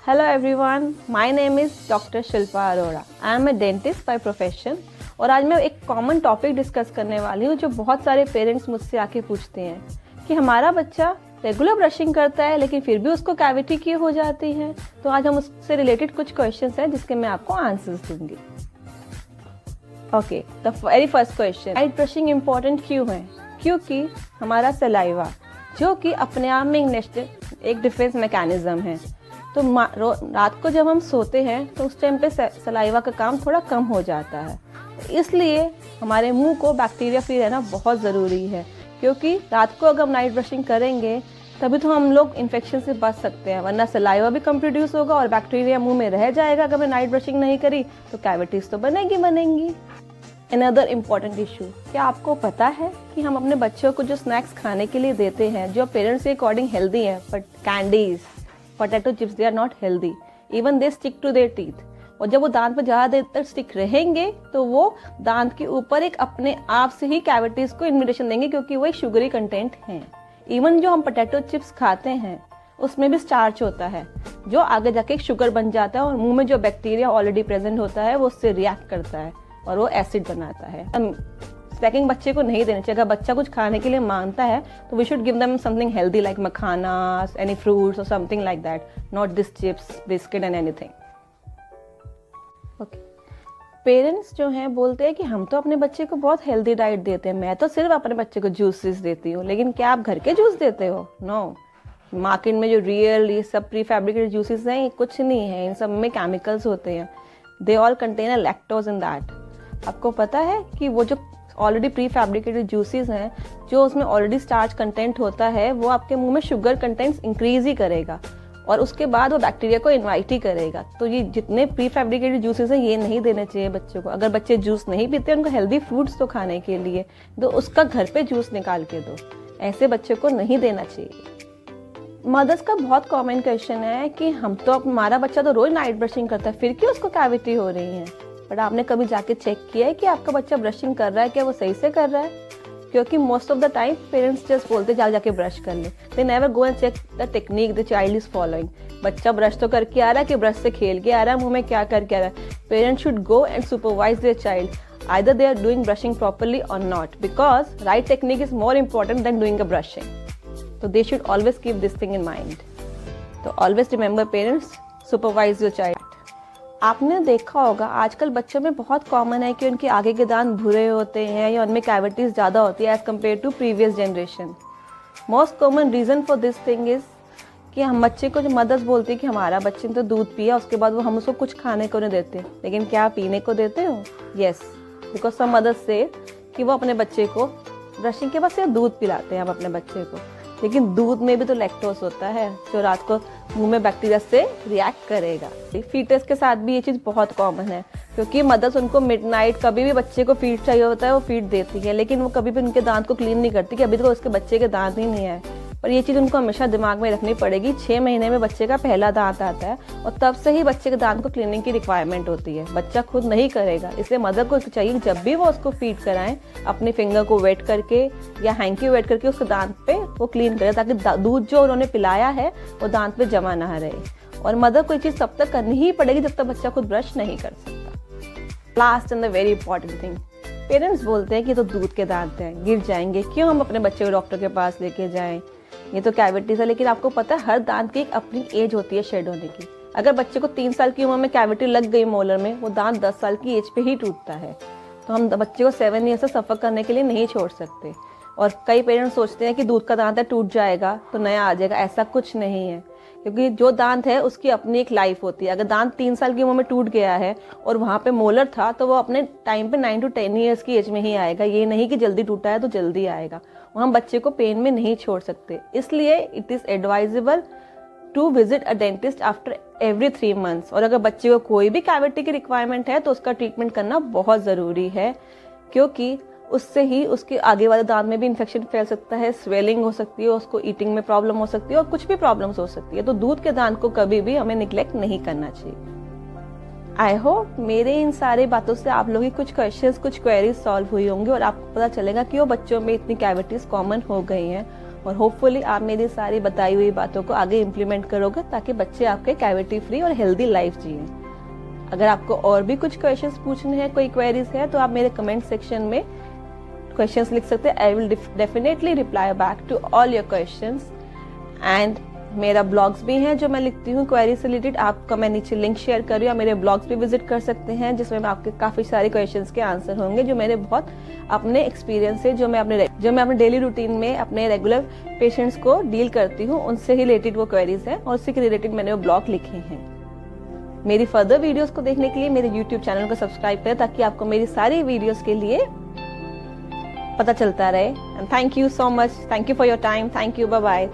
Hello everyone, my name is Dr. Shilpa Arora. I am a dentist by profession और आज मैं एक common topic discuss करने वाली हूँ जो बहुत सारे पेरेंट्स मुझसे आके पूछते हैं कि हमारा बच्चा रेगुलर ब्रशिंग करता है लेकिन फिर भी उसको कैविटी क्यों हो जाती है। तो आज हम उससे रिलेटेड कुछ क्वेश्चंस हैं जिसके मैं आपको आंसर्स दूंगी। Okay, the very first question, night brushing important क्यों है? क्योंकि हमारा सलाइवा जो कि अपने आप में एक डिफेंस मैकेनिज्म है, तो रात को जब हम सोते हैं तो उस टाइम पे सलाइवा का काम थोड़ा कम हो जाता है। इसलिए हमारे मुंह को बैक्टीरिया फ्री रहना बहुत ज़रूरी है, क्योंकि रात को अगर हम नाइट ब्रशिंग करेंगे तभी तो हम लोग इन्फेक्शन से बच सकते हैं, वरना सलाइवा भी कम प्रोड्यूस होगा और बैक्टीरिया मुंह में रह जाएगा। अगर मैं नाइट ब्रशिंग नहीं करी तो कैविटीज़ तो बनेंगी। अनदर इम्पॉर्टेंट इशू, क्या आपको पता है कि हम अपने बच्चों को जो स्नैक्स खाने के लिए देते हैं जो पेरेंट्स के अकॉर्डिंग हेल्दी है, but candies, potato chips, they are not healthy, even they stick to their teeth. और जब वो दांत पर ज़्यादा देर तक स्टिक रहेंगे तो वो दांत के ऊपर एक अपने आप से ही कैविटीज़ को इन्विटेशन देंगे, क्योंकि वो एक शुगरी कंटेंट हैं। इवन जो हम पोटैटो चिप्स खाते हैं उसमें भी स्टार्च होता है जो आगे जाके एक शुगर बन जाता है और मुंह में जो बैक्टीरिया ऑलरेडी प्रेजेंट होता है वो उससे रिएक्ट करता है और वो एसिड बनाता है। स्नैकिंग बच्चे को नहीं देना चाहिए। अगर बच्चा कुछ खाने के लिए मांगता है तो we should give them something healthy like makhana, any fruits और something like that, not this chips, biscuit and anything. Okay, parents जो हैं बोलते हैं कि हम तो अपने बच्चे को बहुत हेल्दी डाइट देते हैं, मैं तो सिर्फ अपने बच्चे को जूसेस देती हूँ। लेकिन क्या आप घर के जूस देते हो? नो। मार्केट में जो रियल ये सब प्री फैब्रिकेटेड जूसेस हैं ये कुछ नहीं है, इन सब में केमिकल्स होते हैं। They all contain a lactose in that. आपको पता है कि वो जो ऑलरेडी प्री फैब्रिकेटेड जूसेस हैं, जो उसमें ऑलरेडी स्टार्च कंटेंट होता है, वो आपके मुंह में शुगर कंटेंट्स इंक्रीज ही करेगा और उसके बाद वो बैक्टीरिया को इनवाइट ही करेगा। तो ये जितने प्री फैब्रिकेटेड जूसेस हैं ये नहीं देने चाहिए बच्चों को। अगर बच्चे जूस नहीं पीते उनको हेल्दी फ्रूट्स तो खाने के लिए दो, उसका घर पे जूस निकाल के दो, ऐसे बच्चे को नहीं देना चाहिए। मदर्स का बहुत कॉमन क्वेश्चन है कि हमारा बच्चा तो रोज नाइट ब्रशिंग करता है, फिर क्यों उसको कैविटी हो रही है? बट आपने कभी जाके चेक किया है कि आपका बच्चा ब्रशिंग कर रहा है, क्या वो सही से कर रहा है? क्योंकि most of the time parents just बोलते जाके ब्रश कर ले, they never go and check the technique the child is following. बच्चा ब्रश तो करके आ रहा है कि ब्रश से खेल के आ रहा है, मुंह में क्या करके आ रहा है? Parents should go and supervise their child, either they are doing brushing properly or not, because right technique is more important than doing a brushing. So they should always keep this thing in mind. So always remember parents, supervise your child. आपने देखा होगा आजकल बच्चों में बहुत common है कि उनके आगे के दांत भूरे होते हैं या उनमें कैविटीज ज़्यादा होती है as compare to previous generation. Most common reason for this thing is कि हम बच्चे को, जो मदर्स बोलती है कि हमारा बच्चे ने तो दूध पिया उसके बाद वो हम उसको कुछ खाने को नहीं देते, लेकिन क्या पीने को देते हो? येस, बिकॉज सम मदर्स से कि वो अपने बच्चे को ब्रशिंग के बाद सिर्फ दूध पिलाते हैं हम अपने बच्चे को, लेकिन दूध में भी तो लैक्टोज होता है जो रात को मुंह में बैक्टीरिया से रिएक्ट करेगा। फीटस के साथ भी ये चीज़ बहुत कॉमन है, क्योंकि मदर्स उनको मिडनाइट कभी भी बच्चे को फीड चाहिए होता है वो फीड देती है, लेकिन वो कभी भी उनके दांत को क्लीन नहीं करती कि अभी तो उसके बच्चे के दांत ही नहीं है। पर ये चीज़ उनको हमेशा दिमाग में रखनी पड़ेगी। 6 महीने में बच्चे का पहला दांत आता है और तब से ही बच्चे के दांत को क्लीनिंग की रिक्वायरमेंट होती है। बच्चा खुद नहीं करेगा, इसलिए मदर को चाहिए जब भी वो उसको फीड कराएं अपनी फिंगर को वेट करके या हैंकी वेट करके उसके दांत पे वो क्लीन करें, ताकि दूध जो उन्होंने पिलाया है वो दांत पे जमा ना रहे। और मदर को ये चीज़ तब तक करनी ही पड़ेगी जब तक बच्चा खुद ब्रश नहीं कर सकता। Last and the very important thing, parents बोलते हैं कि तो दूध के दांत हैं, गिर जाएंगे, क्यों हम अपने बच्चे को डॉक्टर के पास लेके जाएं, ये तो कैविटीज है। लेकिन आपको पता है हर दांत की एक अपनी एज होती है शेड होने की। अगर बच्चे को 3 साल की उम्र में कैविटी लग गई मोलर में, वो दांत 10 साल की एज पे ही टूटता है। तो हम बच्चे को 7 ईयर से सफ़र करने के लिए नहीं छोड़ सकते। और कई पेरेंट्स सोचते हैं कि दूध का दांत है टूट जाएगा तो नया आ जाएगा, ऐसा कुछ नहीं है, क्योंकि जो दांत है उसकी अपनी एक लाइफ होती है। अगर दांत 3 साल की उम्र में टूट गया है और वहाँ पे मोलर था तो वो अपने टाइम पे 9 to 10 ईयर्स की एज में ही आएगा। ये नहीं कि जल्दी टूटा है तो जल्दी आएगा। हम बच्चे को पेन में नहीं छोड़ सकते, इसलिए it is advisable to visit a dentist after every 3 months। और अगर बच्चे को कोई भी कैविटी की रिक्वायरमेंट है तो उसका ट्रीटमेंट करना बहुत ज़रूरी है, क्योंकि उससे ही उसके आगे वाले दांत में भी इन्फेक्शन फैल सकता है, स्वेलिंग हो सकती है, उसको ईटिंग में प्रॉब्लम हो सकती है और कुछ भी प्रॉब्लम्स हो सकती है। तो दूध के दांत को कभी भी हमें निग्लेक्ट नहीं करना चाहिए। आई होप मेरे इन सारे बातों से आप लोगों की कुछ क्वेश्चंस, कुछ क्वेरीज सॉल्व हुई होंगी और आपको पता चलेगा कि वो बच्चों में इतनी कैविटीज कॉमन हो गई हैं और होपफुली आप मेरी सारी बताई हुई बातों को आगे इम्प्लीमेंट करोगे ताकि बच्चे आपके कैविटी फ्री और हेल्दी लाइफ जिए। अगर आपको और भी कुछ क्वेश्चंस पूछने हैं, कोई क्वेरीज है, तो आप मेरे कमेंट सेक्शन में क्वेश्चंस लिख सकते हैं। I will definitely reply back to all your questions. And मेरा ब्लॉग्स भी हैं जो मैं लिखती हूँ क्वेरी से रिलेटेड, आपका मैं नीचे लिंक शेयर कर रही हूँ, मेरे ब्लॉग्स भी विजिट कर सकते हैं जिसमें मैं आपके काफ़ी सारे क्वेश्चंस के आंसर होंगे जो मेरे बहुत अपने एक्सपीरियंस से जो मैं अपने डेली रूटीन में अपने रेगुलर पेशेंट्स को डील करती हूँ उनसे रिलेटेड वो क्वेरीज हैं और उसी के रिलेटेड मैंने वो ब्लॉग लिखे हैं। मेरी फर्दर वीडियोस को देखने के लिए मेरे यूट्यूब चैनल को सब्सक्राइब करें ताकि आपको मेरी सारी वीडियोस के लिए पता चलता रहे। And thank you so much, thank you for your time, thank you, bye bye.